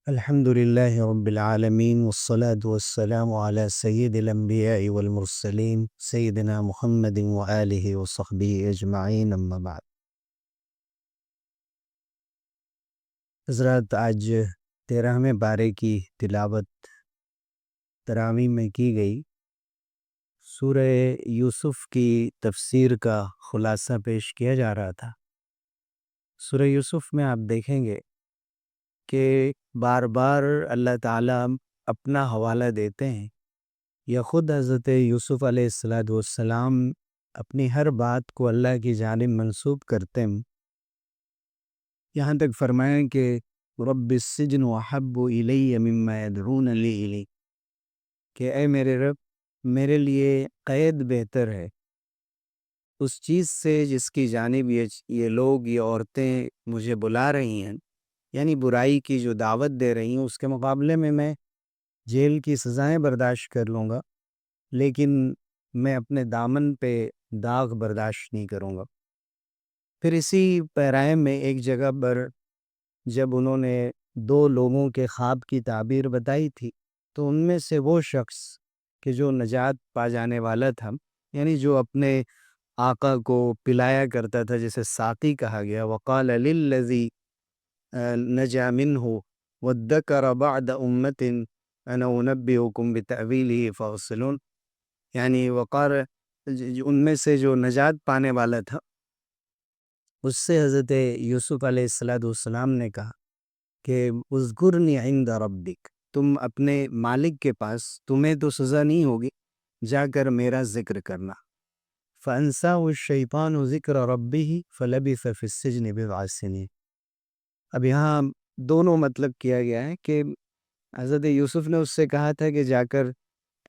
الحمد لله رب العالمين والصلاة والسلام على سيد الأنبياء والمرسلين سيدنا محمد وآله وصحبه أجمعين أما بعد. حضرات، آج 13ویں پارے کی تلاوت تراویح میں کی گئی. سورہ یوسف کی تفسیر کا خلاصہ پیش کیا جا رہا تھا. سورہ یوسف میں آپ دیکھیں گے کہ بار بار اللہ تعالیٰ اپنا حوالہ دیتے ہیں، یا خود حضرت یوسف علیہ السلام اپنی ہر بات کو اللہ کی جانب منسوب کرتے ہیں. یہاں تک فرمائیں کہ رب السجن احب الی مما یدعوننی الیہ، کہ اے میرے رب، میرے لیے قید بہتر ہے اس چیز سے جس کی جانب یہ لوگ، یہ عورتیں مجھے بلا رہی ہیں، یعنی برائی کی جو دعوت دے رہی ہیں. اس کے مقابلے میں جیل کی سزائیں برداشت کر لوں گا، لیکن میں اپنے دامن پہ داغ برداشت نہیں کروں گا. پھر اسی پیرائے میں ایک جگہ پر جب انہوں نے دو لوگوں کے خواب کی تعبیر بتائی تھی، تو ان میں سے وہ شخص کہ جو نجات پا جانے والا تھا، یعنی جو اپنے آقا کو پلایا کرتا تھا، جسے ساقی کہا گیا، وقال للذی نجا منہ وادکر بعد امت انا انبئکم بتأویلہ فارسلون، یعنی وقار ان میں سے جو نجات پانے والا تھا، اس سے حضرت یوسف علیہ السلام نے کہا کہ اذکرنی عند ربک، تم اپنے مالک کے پاس، تمہیں تو سزا نہیں ہوگی، جا کر میرا ذکر کرنا. فانساہ الشیطان ذکر ربہ فلبث فی السجن بضع سنین. اب یہاں دونوں مطلب کیا گیا ہے کہ حضرت یوسف نے اس سے کہا تھا کہ جا کر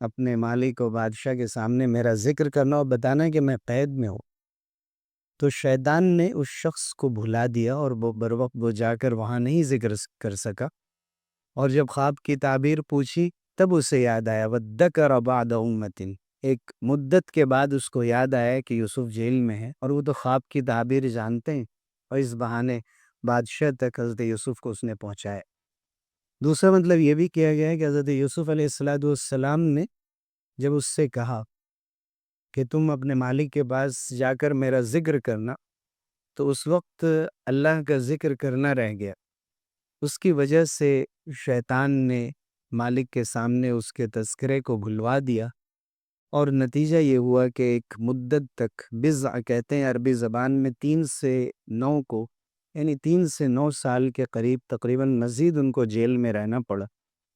اپنے مالک و بادشاہ کے سامنے میرا ذکر کرنا اور بتانا کہ میں قید میں ہوں. تو شیطان نے اس شخص کو بھلا دیا اور وہ بروقت وہ جا کر وہاں نہیں ذکر کر سکا. اور جب خواب کی تعبیر پوچھی تب اسے یاد آیا، وَذَّكَرَ بَعْدَ أُمَّةٍ، ایک مدت کے بعد اس کو یاد آیا کہ یوسف جیل میں ہے، اور وہ تو خواب کی تعبیر جانتے ہیں، اور اس بہانے بادشاہ تک حضرت یوسف کو اس نے پہنچایا. دوسرا مطلب یہ بھی کیا گیا ہے کہ حضرت یوسف علیہ السلام نے جب اس سے کہا کہ تم اپنے مالک کے پاس جا کر میرا ذکر کرنا، تو اس وقت اللہ کا ذکر کرنا رہ گیا. اس کی وجہ سے شیطان نے مالک کے سامنے اس کے تذکرے کو بھلوا دیا، اور نتیجہ یہ ہوا کہ ایک مدت تک، بضع کہتے ہیں عربی زبان میں 3 سے 9 کو، یعنی 3 سے 9 سال کے قریب تقریباً مزید ان کو جیل میں رہنا پڑا،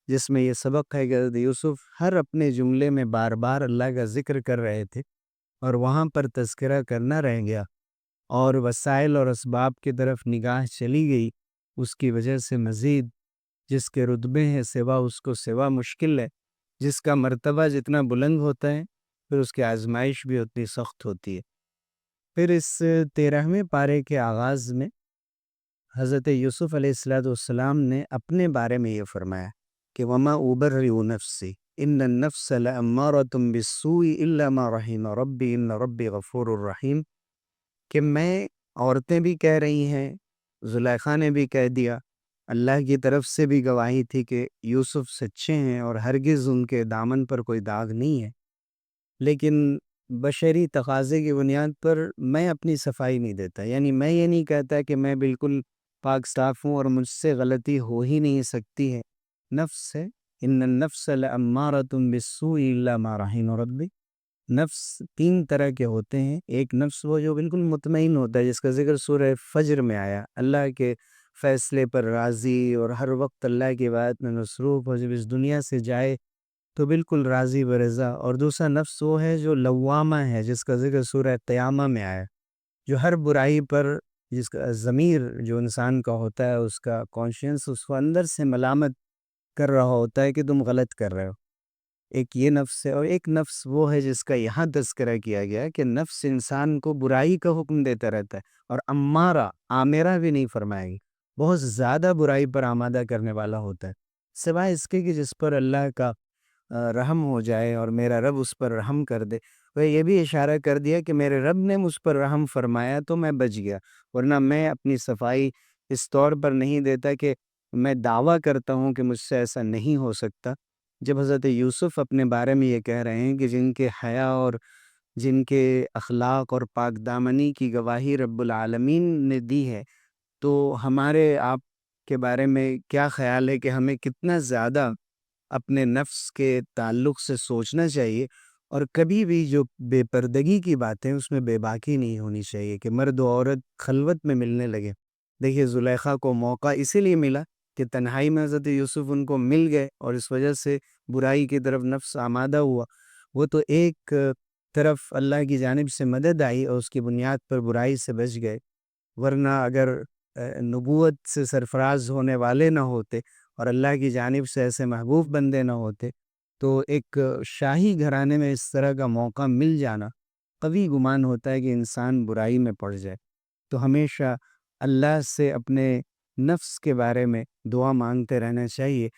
جس میں یہ سبق ہے کہ حضرت یوسف ہر اپنے جملے میں بار بار اللہ کا ذکر کر رہے تھے، اور وہاں پر تذکرہ کرنا رہ گیا، اور وسائل اور اسباب کی طرف نگاہ چلی گئی. اس کی وجہ سے مزید جس کے رتبے ہیں سوا، اس کو سوا مشکل ہے. جس کا مرتبہ جتنا بلند ہوتا ہے، پھر اس کی آزمائش بھی اتنی سخت ہوتی ہے. پھر اس 13ویں پارے کے آغاز میں حضرت یوسف علیہ السلام نے اپنے بارے میں یہ فرمایا کہ وَمَا أُبَرِّئُ نَفْسِي إِنَّ النَّفْسَ لَأَمَّارَةٌ بِالسُّوءِ إِلَّا مَا رَحِمَ رَبِّي إِنَّ رَبِّي غَفُورٌ رَحِيمٌ، کہ میں، عورتیں بھی کہہ رہی ہیں، زلیخا نے بھی کہہ دیا، اللہ کی طرف سے بھی گواہی تھی کہ یوسف سچے ہیں اور ہرگز ان کے دامن پر کوئی داغ نہیں ہے، لیکن بشری تقاضے کی بنیاد پر میں اپنی صفائی نہیں دیتا. یعنی میں یہ نہیں کہتا کہ میں بالکل پاک صاف ہوں اور مجھ سے غلطی ہو ہی نہیں سکتی ہے. نفس ہے، ان النفس لامارۃ بالسوء الا ما رحم ربی. نفس 3 طرح کے ہوتے ہیں. ایک نفس وہ جو بالکل مطمئن ہوتا ہے، جس کا ذکر سورہ فجر میں آیا، اللہ کے فیصلے پر راضی اور ہر وقت اللہ کی عبادت میں مصروف، اور جب اس دنیا سے جائے تو بالکل راضی برضا. اور دوسرا نفس وہ ہے جو لوامہ ہے، جس کا ذکر سورہ قیامہ میں آیا، جو ہر برائی پر، جس کا ضمیر جو انسان کا ہوتا ہے، اس کا کانشینس اس کو اندر سے ملامت کر رہا ہوتا ہے کہ تم غلط کر رہے ہو. ایک یہ نفس ہے. اور ایک نفس وہ ہے جس کا یہاں تذکرہ کیا گیا کہ نفس انسان کو برائی کا حکم دیتا رہتا ہے، اور امارہ، آمیرہ بھی نہیں فرمائے گی، بہت زیادہ برائی پر آمادہ کرنے والا ہوتا ہے، سوائے اس کے کہ جس پر اللہ کا رحم ہو جائے اور میرا رب اس پر رحم کر دے. وہ یہ بھی اشارہ کر دیا کہ میرے رب نے مجھ پر رحم فرمایا تو میں بچ گیا، ورنہ میں اپنی صفائی اس طور پر نہیں دیتا کہ میں دعویٰ کرتا ہوں کہ مجھ سے ایسا نہیں ہو سکتا۔ جب حضرت یوسف اپنے بارے میں یہ کہہ رہے ہیں کہ جن کے حیا اور جن کے اخلاق اور پاک دامنی کی گواہی رب العالمین نے دی ہے، تو ہمارے آپ کے بارے میں کیا خیال ہے کہ ہمیں کتنا زیادہ اپنے نفس کے تعلق سے سوچنا چاہیے، اور کبھی بھی جو بے پردگی کی باتیں اس میں بے باکی نہیں ہونی چاہیے کہ مرد و عورت خلوت میں ملنے لگے۔ دیکھیے زلیخا کو موقع اسی لیے ملا کہ تنہائی میں حضرت یوسف ان کو مل گئے، اور اس وجہ سے برائی کی طرف نفس آمادہ ہوا۔ وہ تو ایک طرف اللہ کی جانب سے مدد آئی اور اس کی بنیاد پر برائی سے بچ گئے، ورنہ اگر نبوت سے سرفراز ہونے والے نہ ہوتے اور اللہ کی جانب سے ایسے محبوب بندے نہ ہوتے، تو ایک شاہی گھرانے میں اس طرح کا موقع مل جانا قوی گمان ہوتا ہے کہ انسان برائی میں پڑ جائے۔ تو ہمیشہ اللہ سے اپنے نفس کے بارے میں دعا مانگتے رہنا چاہیے،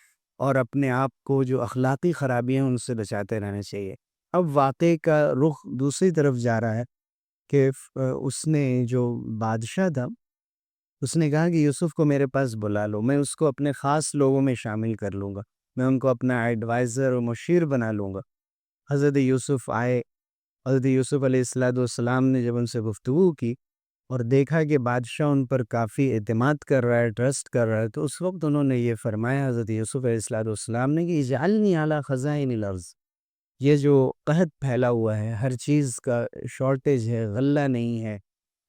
اور اپنے آپ کو جو اخلاقی خرابیاں ہیں ان سے بچاتے رہنا چاہیے۔ اب واقعے کا رخ دوسری طرف جا رہا ہے کہ اس نے جو بادشاہ تھا، اس نے کہا کہ یوسف کو میرے پاس بلا لو، میں اس کو اپنے خاص لوگوں میں شامل کر لوں گا، میں ان کو اپنا ایڈوائزر اور مشیر بنا لوں گا۔ حضرت یوسف آئے۔ حضرت یوسف علیہ السلام نے جب ان سے گفتگو کی اور دیکھا کہ بادشاہ ان پر کافی اعتماد کر رہا ہے، ٹرسٹ کر رہا ہے، تو اس وقت انہوں نے یہ فرمایا، حضرت یوسف علیہ السلام نے، کہ اجعلنی علی خزائن الارض۔ یہ جو قحط پھیلا ہوا ہے، ہر چیز کا شارٹیج ہے، غلہ نہیں ہے،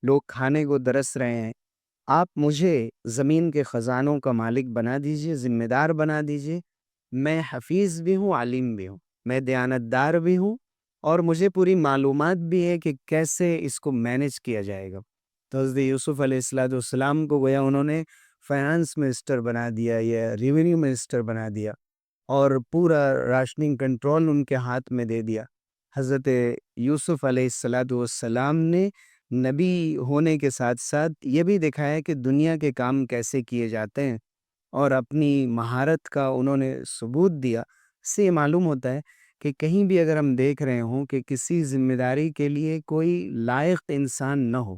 لوگ کھانے کو ترس رہے ہیں، آپ مجھے زمین کے خزانوں کا مالک بنا دیجئے، ذمہ دار بنا دیجئے۔ میں حفیظ بھی ہوں، عالم بھی ہوں، میں دیانتدار بھی ہوں، اور مجھے پوری معلومات بھی ہے کہ کیسے اس کو مینج کیا جائے گا۔ تو حضرت یوسف علیہ السلام کو گویا انہوں نے فائنانس منسٹر بنا دیا یا ریونیو منسٹر بنا دیا، اور پورا راشننگ کنٹرول ان کے ہاتھ میں دے دیا۔ حضرت یوسف علیہ السلام نے نبی ہونے کے ساتھ ساتھ یہ بھی دکھایا کہ دنیا کے کام کیسے کیے جاتے ہیں، اور اپنی مہارت کا انہوں نے ثبوت دیا۔ اس سے یہ معلوم ہوتا ہے کہ کہیں بھی اگر ہم دیکھ رہے ہوں کہ کسی ذمہ داری کے لیے کوئی لائق انسان نہ ہو،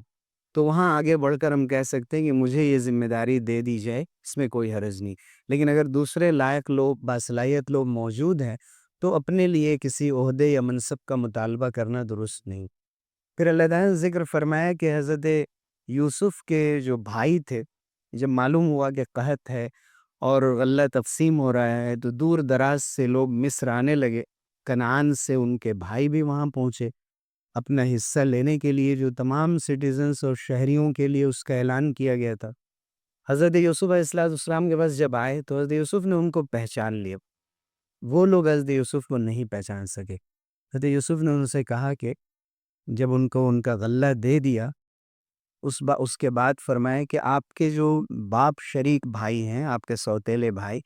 تو وہاں آگے بڑھ کر ہم کہہ سکتے ہیں کہ مجھے یہ ذمہ داری دے دی جائے، اس میں کوئی حرج نہیں۔ لیکن اگر دوسرے لائق لوگ، باصلاحیت لوگ موجود ہیں، تو اپنے لیے کسی عہدے یا منصب کا مطالبہ کرنا درست نہیں۔ پھر اللہ تعالیٰ نے ذکر فرمایا کہ حضرت یوسف کے جو بھائی تھے، جب معلوم ہوا کہ قحط ہے اور غلہ تقسیم ہو رہا ہے، تو دور دراز سے لوگ مصر آنے لگے۔ کنعان سے ان کے بھائی بھی وہاں پہنچے اپنا حصہ لینے کے لیے، جو تمام سٹیزنز اور شہریوں کے لیے اس کا اعلان کیا گیا تھا۔ حضرت یوسف علیہ السلام کے پاس جب آئے تو حضرت یوسف نے ان کو پہچان لیا، وہ لوگ حضرت یوسف کو نہیں پہچان سکے۔ حضرت یوسف نے ان سے کہا کہ جب ان کو ان کا غلہ دے دیا، اس کے بعد فرمایا کہ آپ کے جو باپ شریک بھائی ہیں، آپ کے سوتیلے بھائی،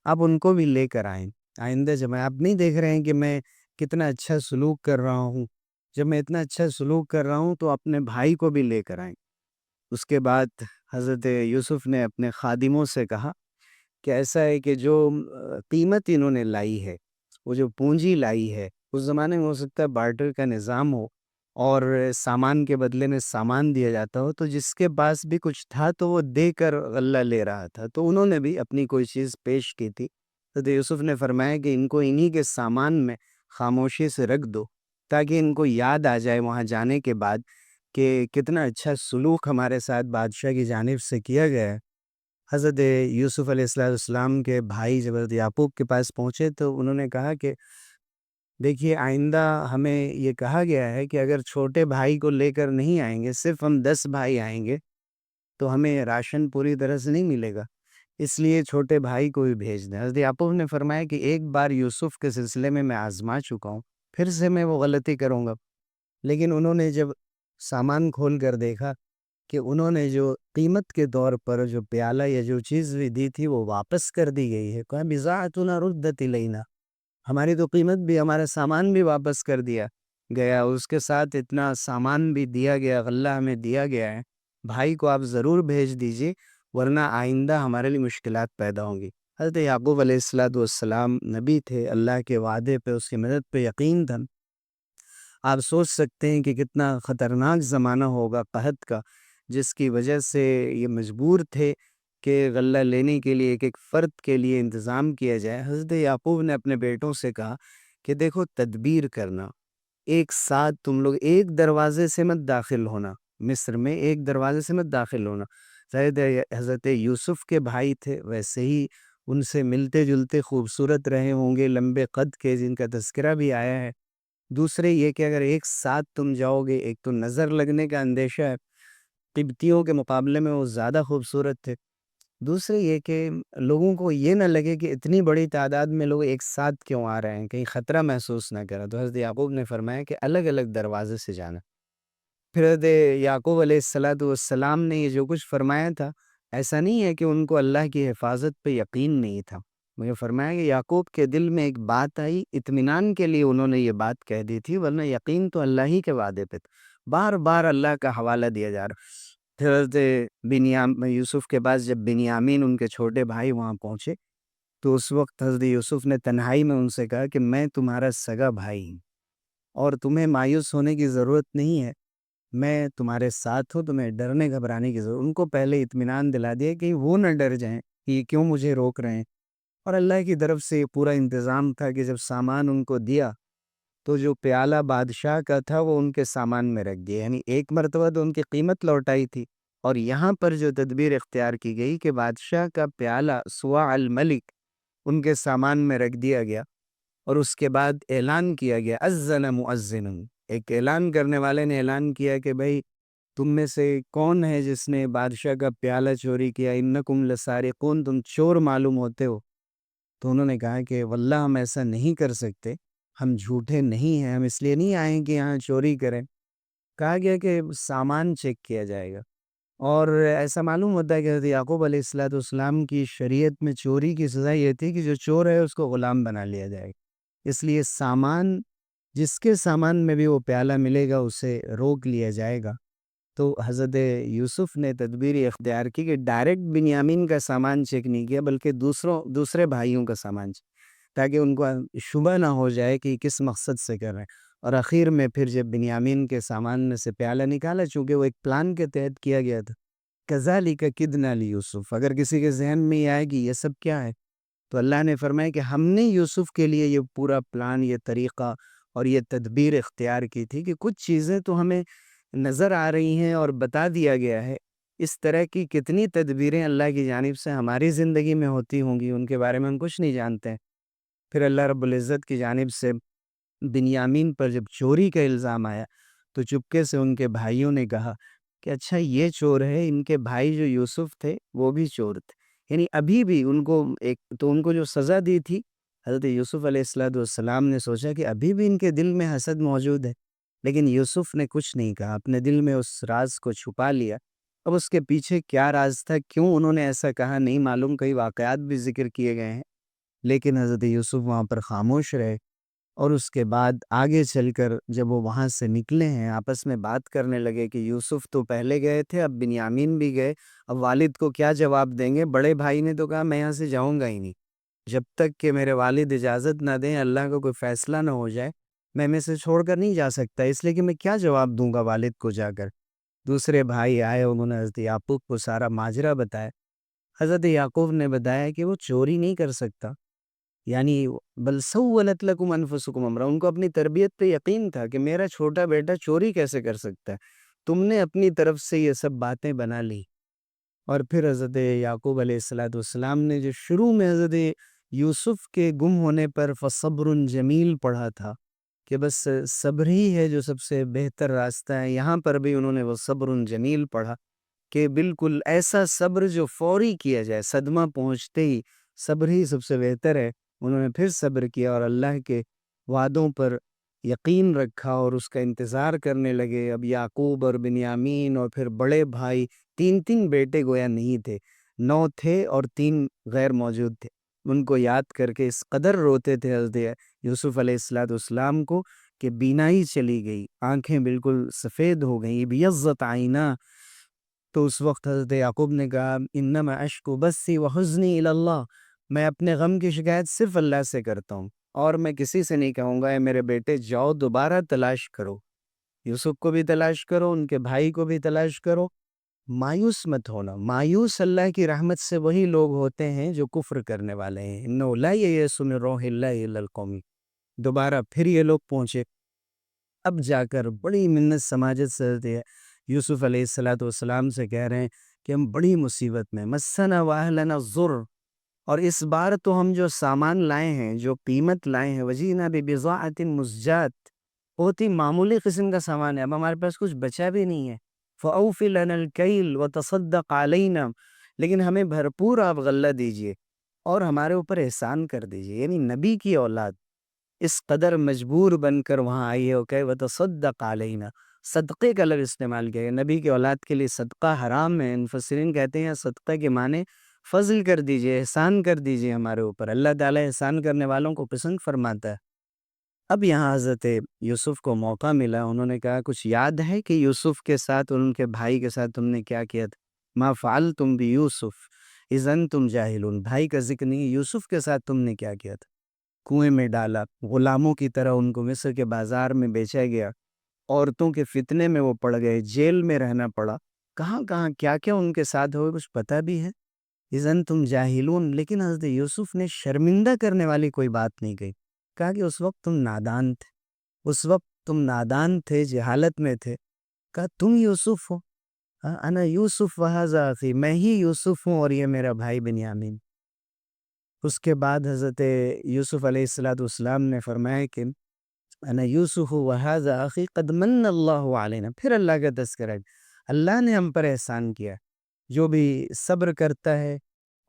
آپ ان کو بھی لے کر آئیں۔ آئندہ جب آپ نہیں دیکھ رہے ہیں کہ میں کتنا اچھا سلوک کر رہا ہوں، جب میں اتنا اچھا سلوک کر رہا ہوں تو اپنے بھائی کو بھی لے کر آئیں۔ اس کے بعد حضرت یوسف نے اپنے خادموں سے کہا کہ ایسا ہے کہ جو قیمت انہوں نے لائی ہے، وہ جو پونجی لائی ہے، اس زمانے میں ہو سکتا ہے بارٹر کا نظام ہو اور سامان کے بدلے میں سامان دیا جاتا ہو، تو جس کے پاس بھی کچھ تھا تو وہ دے کر غلہ لے رہا تھا، تو انہوں نے بھی اپنی کوئی چیز پیش کی تھی۔ حضرت یوسف نے فرمایا کہ ان کو انہی کے سامان میں خاموشی سے رکھ دو، تاکہ ان کو یاد آ جائے وہاں جانے کے بعد کہ کتنا اچھا سلوک ہمارے ساتھ بادشاہ کی جانب سے کیا گیا ہے۔ حضرت یوسف علیہ السلام کے بھائی جب حضرت یعقوب کے پاس پہنچے تو انہوں نے کہا کہ دیکھیے آئندہ ہمیں یہ کہا گیا ہے کہ اگر چھوٹے بھائی کو لے کر نہیں آئیں گے، صرف ہم 10 بھائی آئیں گے، تو ہمیں راشن پوری طرح سے نہیں ملے گا، اس لیے چھوٹے بھائی کو بھی بھیج دیں۔ حضرت یعقوب نے فرمایا کہ ایک بار یوسف کے سلسلے میں آزما چکا ہوں، پھر سے میں وہ غلطی کروں گا۔ لیکن انہوں نے جب سامان کھول کر دیکھا کہ انہوں نے جو قیمت کے طور پر جو پیالہ یا جو چیز بھی دی تھی وہ واپس کر دی گئی ہے، کہا بضاعتنا ردت الینا، ہماری تو قیمت بھی، ہمارا سامان بھی واپس کر دیا گیا، اس کے ساتھ اتنا سامان بھی دیا گیا، غلہ ہمیں دیا گیا ہے، بھائی کو آپ ضرور بھیج دیجئے، ورنہ آئندہ ہمارے لیے مشکلات پیدا ہوں گی۔ حضرت یعقوب علیہ السلام نبی تھے، اللہ کے وعدے پہ، اس کی مدد پہ یقین تھا۔ آپ سوچ سکتے ہیں کہ کتنا خطرناک زمانہ ہوگا قحط کا، جس کی وجہ سے یہ مجبور تھے کہ غلہ لینے کے لیے ایک ایک فرد کے لیے انتظام کیا جائے، حضرت یعقوب نے اپنے بیٹوں سے کہا کہ دیکھو تدبیر کرنا، ایک ساتھ تم لوگ ایک دروازے سے مت داخل ہونا، مصر میں ایک دروازے سے مت داخل ہونا۔ شاید حضرت یوسف کے بھائی تھے، ویسے ہی ان سے ملتے جلتے خوبصورت رہے ہوں گے، لمبے قد کے، جن کا تذکرہ بھی آیا ہے۔ دوسرے یہ کہ اگر ایک ساتھ تم جاؤ گے، ایک تو نظر لگنے کا اندیشہ ہے، قبطیوں کے مقابلے میں وہ زیادہ خوبصورت تھے۔ دوسرے یہ کہ لوگوں کو یہ نہ لگے کہ اتنی بڑی تعداد میں لوگ ایک ساتھ کیوں آ رہے ہیں، کہیں خطرہ محسوس نہ کریں، تو حضرت یعقوب نے فرمایا کہ الگ الگ دروازے سے جانا۔ پھر حضرت یعقوب علیہ السلام نے یہ جو کچھ فرمایا تھا، ایسا نہیں ہے کہ ان کو اللہ کی حفاظت پہ یقین نہیں تھا۔ مجھے فرمایا کہ یعقوب کے دل میں ایک بات آئی، اطمینان کے لیے انہوں نے یہ بات کہہ دی تھی، ورنہ یقین تو اللہ ہی کے وعدے پہ تھا۔ بار بار اللہ کا حوالہ دیا جا رہا۔ پھر حضرت یوسف کے پاس جب بنیامین ان کے چھوٹے بھائی وہاں پہنچے، تو اس وقت حضرت یوسف نے تنہائی میں ان سے کہا کہ میں تمہارا سگا بھائی ہوں، اور تمہیں مایوس ہونے کی ضرورت نہیں ہے، میں تمہارے ساتھ ہوں، تمہیں ڈرنے گھبرانے کی ضرورت۔ ان کو پہلے اطمینان دلا دیا کہ وہ نہ ڈر جائیں کہ یہ کیوں مجھے روک رہے ہیں۔ اور اللہ کی طرف سے یہ پورا انتظام تھا کہ جب سامان ان کو دیا تو جو پیالہ بادشاہ کا تھا وہ ان کے سامان میں رکھ دیا، یعنی ایک مرتبہ تو ان کی قیمت لوٹائی تھی، اور یہاں پر جو تدبیر اختیار کی گئی کہ بادشاہ کا پیالہ سواع الملک ان کے سامان میں رکھ دیا گیا، اور اس کے بعد اعلان کیا گیا، اذن مؤذن، ایک اعلان کرنے والے نے اعلان کیا کہ بھئی تم میں سے کون ہے جس نے بادشاہ کا پیالہ چوری کیا، انکم لسارقون، تم چور معلوم ہوتے ہو۔ تو انہوں نے کہا کہ واللہ ہم ایسا نہیں کر سکتے، ہم جھوٹے نہیں ہیں، ہم اس لیے نہیں آئے کہ یہاں چوری کریں۔ کہا گیا کہ سامان چیک کیا جائے گا، اور ایسا معلوم ہوتا ہے کہ حضرت یعقوب علیہ السلام کی شریعت میں چوری کی سزا یہ تھی کہ جو چور ہے اس کو غلام بنا لیا جائے گا، اس لیے سامان، جس کے سامان میں بھی وہ پیالہ ملے گا اسے روک لیا جائے گا۔ تو حضرت یوسف نے تدبیر اختیار کی کہ ڈائریکٹ بنیامین کا سامان چیک نہیں کیا، بلکہ دوسرے بھائیوں کا سامان چیک، تاکہ ان کو شبہ نہ ہو جائے کہ کس مقصد سے کر رہے ہیں۔ اور آخر میں پھر جب بنیامین کے سامان میں سے پیالہ نکالا، چونکہ وہ ایک پلان کے تحت کیا گیا تھا، کذالک کدنا لیوسف، اگر کسی کے ذہن میں یہ آئے کہ یہ سب کیا ہے، تو اللہ نے فرمایا کہ ہم نے یوسف کے لیے یہ پورا پلان، یہ طریقہ اور یہ تدبیر اختیار کی تھی کہ کچھ چیزیں تو ہمیں نظر آ رہی ہیں اور بتا دیا گیا ہے، اس طرح کی کتنی تدبیریں اللہ کی جانب سے ہماری زندگی میں ہوتی ہوں گی، ان کے بارے میں ہم کچھ نہیں جانتے ہیں۔ پھر اللہ رب العزت کی جانب سے بنیامین پر جب چوری کا الزام آیا، تو چپکے سے ان کے بھائیوں نے کہا کہ اچھا یہ چور ہے، ان کے بھائی جو یوسف تھے وہ بھی چور تھے، یعنی ابھی بھی ان کو جو سزا دی تھی، حضرت یوسف علیہ السلام نے سوچا کہ ابھی بھی ان کے دل میں حسد موجود ہے، لیکن یوسف نے کچھ نہیں کہا، اپنے دل میں اس راز کو چھپا لیا۔ اب اس کے پیچھے کیا راز تھا، کیوں انہوں نے ایسا کہا نہیں معلوم، کئی واقعات بھی ذکر کیے گئے ہیں، لیکن حضرت یوسف وہاں پر خاموش رہے۔ اور اس کے بعد آگے چل کر جب وہ وہاں سے نکلے ہیں، آپس میں بات کرنے لگے کہ یوسف تو پہلے گئے تھے، اب بنیامین بھی گئے، اب والد کو کیا جواب دیں گے؟ بڑے بھائی نے تو کہا میں یہاں سے جاؤں گا ہی نہیں، جب تک کہ میرے والد اجازت نہ دیں، اللہ کا کوئی فیصلہ نہ ہو جائے، میں سے چھوڑ کر نہیں جا سکتا، اس لیے کہ میں کیا جواب دوں گا والد کو جا کر۔ دوسرے بھائی آئے، انہوں نے حضرت یعقوب کو سارا ماجرا بتایا۔ حضرت یعقوب نے بتایا کہ وہ چوری نہیں کر سکتا، یعنی بل سولت لکم انفسکم امرا، ان کو اپنی تربیت پہ یقین تھا کہ میرا چھوٹا بیٹا چوری کیسے کر سکتا ہے، تم نے اپنی طرف سے یہ سب باتیں بنا لی۔ اور پھر حضرت یعقوب علیہ السلام نے جو شروع میں حضرت یوسف کے گم ہونے پر فصبر جمیل پڑھا تھا کہ بس صبر ہی ہے جو سب سے بہتر راستہ ہے، یہاں پر بھی انہوں نے وہ صبر جمیل پڑھا کہ بالکل ایسا صبر جو فوری کیا جائے، صدمہ پہنچتے ہی صبر ہی سب سے بہتر ہے۔ انہوں نے پھر صبر کیا اور اللہ کے وعدوں پر یقین رکھا اور اس کا انتظار کرنے لگے۔ اب یعقوب اور بنیامین اور پھر بڑے بھائی، تین بیٹے گویا نہیں تھے، 9 تھے اور 3 غیر موجود تھے، ان کو یاد کر کے اس قدر روتے تھے حضرت یوسف علیہ السلام کو کہ بینائی چلی گئی، آنکھیں بالکل سفید ہو گئیں، بیضت عینا۔ تو اس وقت حضرت یعقوب نے کہا انما اشکو بثی وحزنی الی اللہ، میں اپنے غم کی شکایت صرف اللہ سے کرتا ہوں، اور میں کسی سے نہیں کہوں گا اے میرے بیٹے جاؤ دوبارہ تلاش کرو، یوسف کو بھی تلاش کرو، ان کے بھائی کو بھی تلاش کرو، مایوس مت ہونا. مایوس اللہ کی رحمت سے وہی لوگ ہوتے ہیں جو کفر کرنے والے ہیں. انہ لا یئس من روح اللہ الا القوم. دوبارہ پھر یہ لوگ پہنچے. اب جا کر بڑی منت سماجت سے یوسف علیہ السلام سے کہہ رہے ہیں کہ ہم بڑی مصیبت میں، مسنا واہلنا الضر، اور اس بار تو ہم جو سامان لائے ہیں، جو قیمت لائے ہیں، وجینا ببضاعت مزجات، بہت ہی معمولی قسم کا سامان ہے، اب ہمارے پاس کچھ بچا بھی نہیں ہے. فَأَوْفِ لَنَا الْكَيْلَ وَتَصَدَّقْ عَلَيْنَا، لیکن ہمیں بھرپور آپ غلہ دیجئے اور ہمارے اوپر احسان کر دیجئے. یعنی نبی کی اولاد اس قدر مجبور بن کر وہاں آئی ہے. کہ وَتَصَدَّقْ عَلَيْنَا، صدقے کا لفظ استعمال کیا ہے. نبی کی اولاد کے لیے صدقہ حرام ہے. مفسرین کہتے ہیں صدقہ کے معنی فضل کر دیجئے، احسان کر دیجئے ہمارے اوپر. اللہ تعالیٰ احسان کرنے والوں کو پسند فرماتا ہے. اب یہاں حضرت یوسف کو موقع ملا. انہوں نے کہا کچھ یاد ہے کہ یوسف کے ساتھ اور ان کے بھائی کے ساتھ تم نے کیا کیا تھا؟ ما فعلتم بیوسف اذ انتم جاہلون. بھائی کا ذکر نہیں، یوسف کے ساتھ تم نے کیا کیا تھا؟ کنویں میں ڈالا، غلاموں کی طرح ان کو مصر کے بازار میں بیچا گیا، عورتوں کے فتنے میں وہ پڑ گئے، جیل میں رہنا پڑا. کہاں کہاں کیا کیا ان کے ساتھ ہوئے کچھ پتہ بھی ہے؟ اذ انتم جاہلون. لیکن حضرت یوسف نے شرمندہ کرنے والی کوئی بات نہیں کہی. کہا کہ اس وقت تم نادان تھے، اس وقت تم نادان تھے، جہالت میں تھے. کہا تم یوسف ہو؟ انا یوسف وہذا اخی، میں ہی یوسف ہوں اور یہ میرا بھائی بنیامین. اس کے بعد حضرت یوسف علیہ السلام نے فرمایا کہ انا یوسف وہذا اخی قد من اللہ علینا. پھر اللہ کا تذکرہ ہے، اللہ نے ہم پر احسان کیا. جو بھی صبر کرتا ہے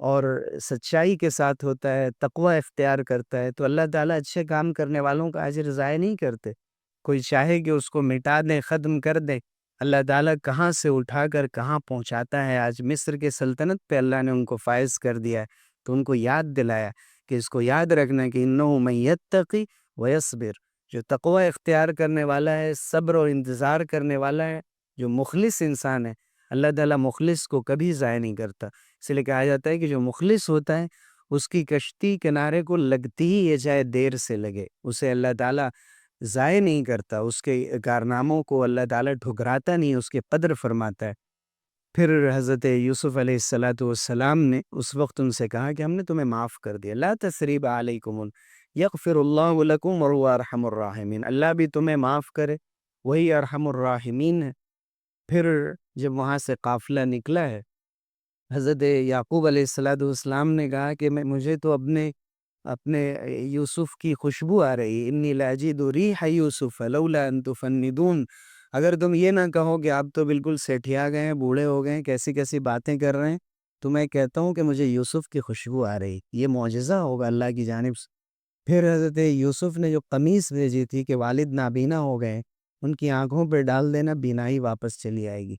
اور سچائی کے ساتھ ہوتا ہے، تقوی اختیار کرتا ہے، تو اللہ تعالیٰ اچھے کام کرنے والوں کا اجر ضائع نہیں کرتے. کوئی چاہے کہ اس کو مٹا دے، ختم کر دے، اللہ تعالیٰ کہاں سے اٹھا کر کہاں پہنچاتا ہے. آج مصر کے سلطنت پہ اللہ نے ان کو فائز کر دیا ہے، تو ان کو یاد دلایا کہ اس کو یاد رکھنا کہ انہ من یتقی ویصبر. جو تقوی اختیار کرنے والا ہے، صبر اور انتظار کرنے والا ہے، جو مخلص انسان ہے، اللہ تعالیٰ مخلص کو کبھی ضائع نہیں کرتا. اس لیے کہا جاتا ہے کہ جو مخلص ہوتا ہے اس کی کشتی کنارے کو لگتی ہی ہے، چاہے دیر سے لگے، اسے اللہ تعالیٰ ضائع نہیں کرتا. اس کے کارناموں کو اللہ تعالیٰ ٹھکراتا نہیں، اس کے قدر فرماتا ہے. پھر حضرت یوسف علیہ السلام نے اس وقت ان سے کہا کہ ہم نے تمہیں معاف کر دیا. لا تثریب علیکم، یغفر اللہ لکم وہو ارحم الراحمین. اللہ بھی تمہیں معاف کرے، وہی ارحم الراحمین ہے. پھر جب وہاں سے قافلہ نکلا ہے، حضرت یعقوب علیہ السلام نے کہا کہ مجھے تو اپنے یوسف کی خوشبو آ رہی. انی لاجد ریح یوسف لولا ان تفندون. اگر تم یہ نہ کہو کہ آپ تو بالکل سیٹھیا گئے ہیں، بوڑھے ہو گئے ہیں، کیسی کیسی باتیں کر رہے ہیں، تو میں کہتا ہوں کہ مجھے یوسف کی خوشبو آ رہی. یہ معجزہ ہوگا اللہ کی جانب سے. پھر حضرت یوسف نے جو قمیص بھیجی تھی کہ والد نابینا ہو گئے، ان کی آنکھوں پہ ڈال دینا، بینائی واپس چلی آئے گی.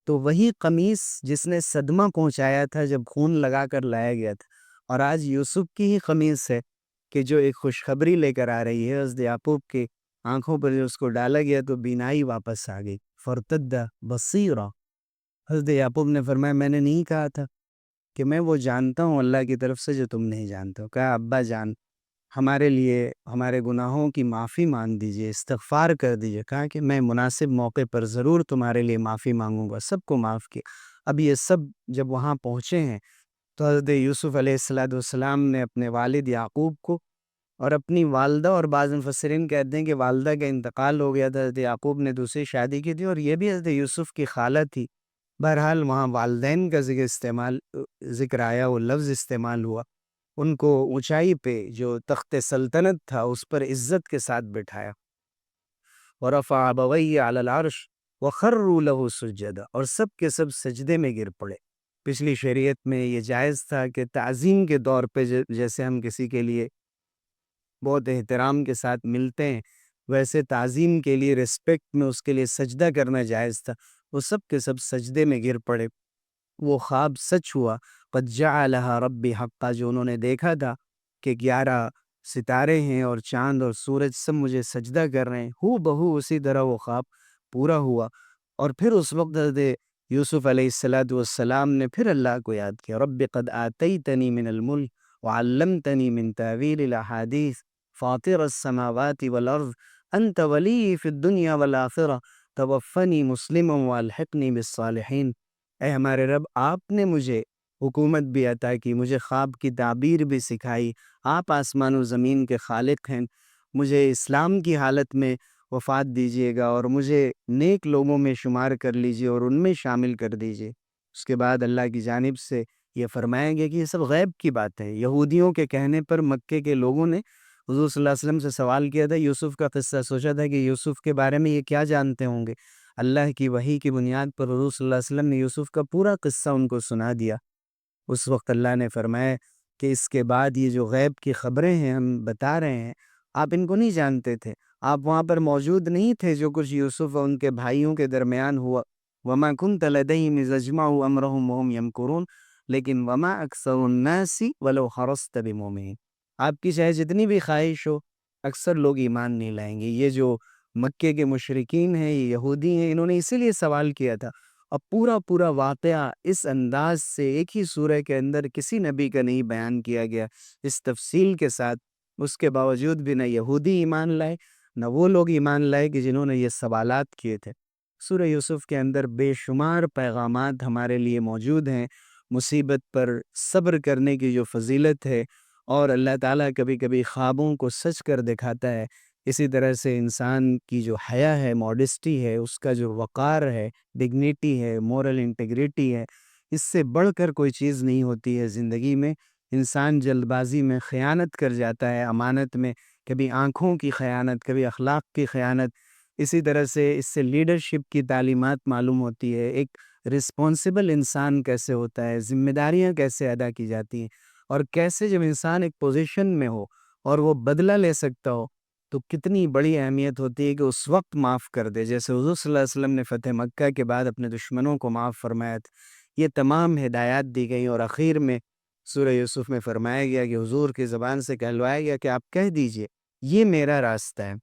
تو وہی قمیص جس نے صدمہ پہنچایا تھا جب خون لگا کر لایا گیا تھا، اور آج یوسف کی ہی قمیص ہے کہ جو ایک خوشخبری لے کر آ رہی ہے. حضرت یعقوب کے آنکھوں پر جو اس کو ڈالا گیا تو بینائی واپس آ گئی. فرتد بصیرا. حضرت یعقوب نے فرمایا میں نے نہیں کہا تھا کہ میں وہ جانتا ہوں اللہ کی طرف سے جو تم نہیں جانتے ہو. کہا ابا جان ہمارے لیے ہمارے گناہوں کی معافی مانگ دیجئے، استغفار کر دیجئے. کہا کہ میں مناسب موقع پر ضرور تمہارے لیے معافی مانگوں گا. سب کو معاف کیا. اب یہ سب جب وہاں پہنچے ہیں تو حضرت یوسف علیہ السلام نے اپنے والد یعقوب کو اور اپنی والدہ، اور بعض مفسرین کہتے ہیں کہ والدہ کا انتقال ہو گیا تھا، حضرت یعقوب نے دوسری شادی کی تھی، اور یہ بھی حضرت یوسف کی خالہ تھی. بہرحال وہاں والدین کا ذکر آیا، وہ لفظ استعمال ہوا. ان کو اونچائی پہ جو تخت سلطنت تھا اس پر عزت کے ساتھ بٹھایا. وَرَفَعَ أَبَوَيْهِ عَلَى الْعَرْشِ وَخَرُّوا لَهُ سُجَّدًا. اور سب کے سب سجدے میں گر پڑے. پچھلی شریعت میں یہ جائز تھا کہ تعظیم کے طور پہ جیسے ہم کسی کے لیے بہت احترام کے ساتھ ملتے ہیں، ویسے تعظیم کے لیے، ریسپیکٹ میں اس کے لیے سجدہ کرنا جائز تھا. وہ سب کے سب سجدے میں گر پڑے. وہ خواب سچ ہوا. قد جعلها ربی حقا، جو انہوں نے دیکھا تھا کہ 11 ستارے ہیں اور چاند اور سورج سب مجھے سجدہ کر رہے ہیں، ہو بہو اسی طرح وہ خواب پورا ہوا. اور پھر اس وقت حضرت یوسف علیہ السلام نے پھر اللہ کو یاد کیا. رب قد آتیتنی من الملک وعلمتنی من تعویل الاحادیث فاطر السماوات والارض انت ولی فی الدنیا والآخرہ توفنی مسلما والحقنی بالصالحین. اے ہمارے رب، آپ نے مجھے حکومت بھی عطا کی، مجھے خواب کی تعبیر بھی سکھائی، آپ آسمان و زمین کے خالق ہیں، مجھے اسلام کی حالت میں وفات دیجیے گا اور مجھے نیک لوگوں میں شمار کر لیجیے اور ان میں شامل کر دیجیے۔ اس کے بعد اللہ کی جانب سے یہ فرمایا گیا کہ یہ سب غیب کی بات ہے۔ یہودیوں کے کہنے پر مکے کے لوگوں نے حضور صلی اللہ علیہ وسلم سے سوال کیا تھا، یوسف کا قصہ، سوچا تھا کہ یوسف کے بارے میں یہ کیا جانتے ہوں گے۔ اللہ کی وحی کی بنیاد پر حضور صلی اللہ علیہ وسلم نے یوسف کا پورا قصہ ان کو سنا دیا۔ اس وقت اللہ نے فرمایا کہ اس کے بعد یہ جو غیب کی خبریں ہیں ہم بتا رہے ہیں، آپ ان کو نہیں جانتے تھے، آپ وہاں پر موجود نہیں تھے جو کچھ یوسف اور ان کے بھائیوں کے درمیان ہوا۔ وما كنت لديهم إذ أجمعوا أمرهم وهم يمكرون لیکن وما اکثر الناس ولو حرصت بمؤمنین، آپ کی چاہے جتنی بھی خواہش ہو، اکثر لوگ ایمان نہیں لائیں گے۔ یہ جو مکے کے مشرکین ہیں، یہ یہودی ہیں، انہوں نے اسی لیے سوال کیا تھا۔ اب پورا واقعہ اس انداز سے ایک ہی سورہ کے اندر کسی نبی کا نہیں بیان کیا گیا اس تفصیل کے ساتھ، اس کے باوجود بھی نہ یہودی ایمان لائے، نہ وہ لوگ ایمان لائے کہ جنہوں نے یہ سوالات کیے تھے۔ سورہ یوسف کے اندر بے شمار پیغامات ہمارے لیے موجود ہیں، مصیبت پر صبر کرنے کی جو فضیلت ہے، اور اللہ تعالیٰ کبھی کبھی خوابوں کو سچ کر دکھاتا ہے۔ اسی طرح سے انسان کی جو حیا ہے، موڈسٹی ہے، اس کا جو وقار ہے، ڈگنیٹی ہے، مورل انٹیگریٹی ہے، اس سے بڑھ کر کوئی چیز نہیں ہوتی ہے زندگی میں۔ انسان جلد بازی میں خیانت کر جاتا ہے امانت میں، کبھی آنکھوں کی خیانت، کبھی اخلاق کی خیانت۔ اسی طرح سے اس سے لیڈرشپ کی تعلیمات معلوم ہوتی ہے، ایک رسپانسبل انسان کیسے ہوتا ہے، ذمہ داریاں کیسے ادا کی جاتی ہیں، اور کیسے جب انسان ایک پوزیشن میں ہو اور وہ بدلہ لے سکتا ہو تو کتنی بڑی اہمیت ہوتی ہے کہ اس وقت معاف کر دے، جیسے حضور صلی اللہ علیہ وسلم نے فتح مکہ کے بعد اپنے دشمنوں کو معاف فرمایا تھا۔ یہ تمام ہدایات دی گئی اور اخیر میں سورہ یوسف میں فرمایا گیا کہ حضور کی زبان سے کہلوایا گیا کہ آپ کہہ دیجئے یہ میرا راستہ ہے،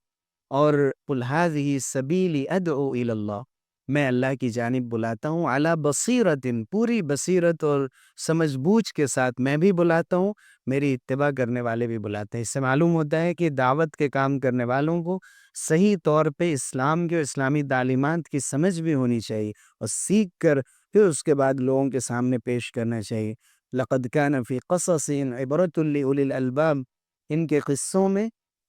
اور قُلْ هَٰذِهِ سَبِيلِي أَدْعُو إِلَى اللَّهِ، میں اللہ کی جانب بلاتا ہوں، عَلَىٰ بَصِيرَةٍ، پوری بصیرت اور سمجھ بوجھ کے ساتھ میں بھی بلاتا ہوں، میری اتباع کرنے والے بھی بلاتے ہیں۔ اس سے معلوم ہوتا ہے کہ دعوت کے کام کرنے والوں کو صحیح طور پہ اسلام کے اور اسلامی تعلیمات کی سمجھ بھی ہونی چاہیے، اور سیکھ کر پھر اس کے بعد لوگوں کے سامنے پیش کرنا چاہیے۔ لَقَدْ كَانَ فِي قَصَصِهِمْ عِبْرَةٌ لِأُولِي الْأَلْبَابِ، ان کے قصوں میں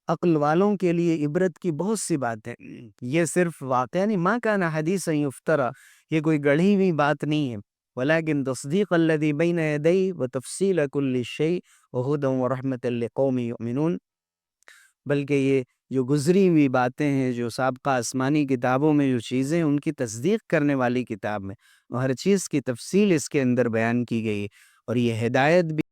عقل والوں کے لیے عبرت کی بہت سی باتیں، یہ صرف واقعہ نہیں، ما کان حدیثا یفترا، یہ کوئی گڑھی ہوئی بات نہیں ہے، ولیکن تصدیق الذی بین یدیہ وتفصیل کل شیء وہدی ورحمۃ لقوم یؤمنون، بلکہ یہ جو گزری ہوئی باتیں ہیں، جو سابقہ آسمانی کتابوں میں جو چیزیں ان کی تصدیق کرنے والی کتاب میں، وہ ہر چیز کی تفصیل اس کے اندر بیان کی گئی، اور یہ ہدایت بھی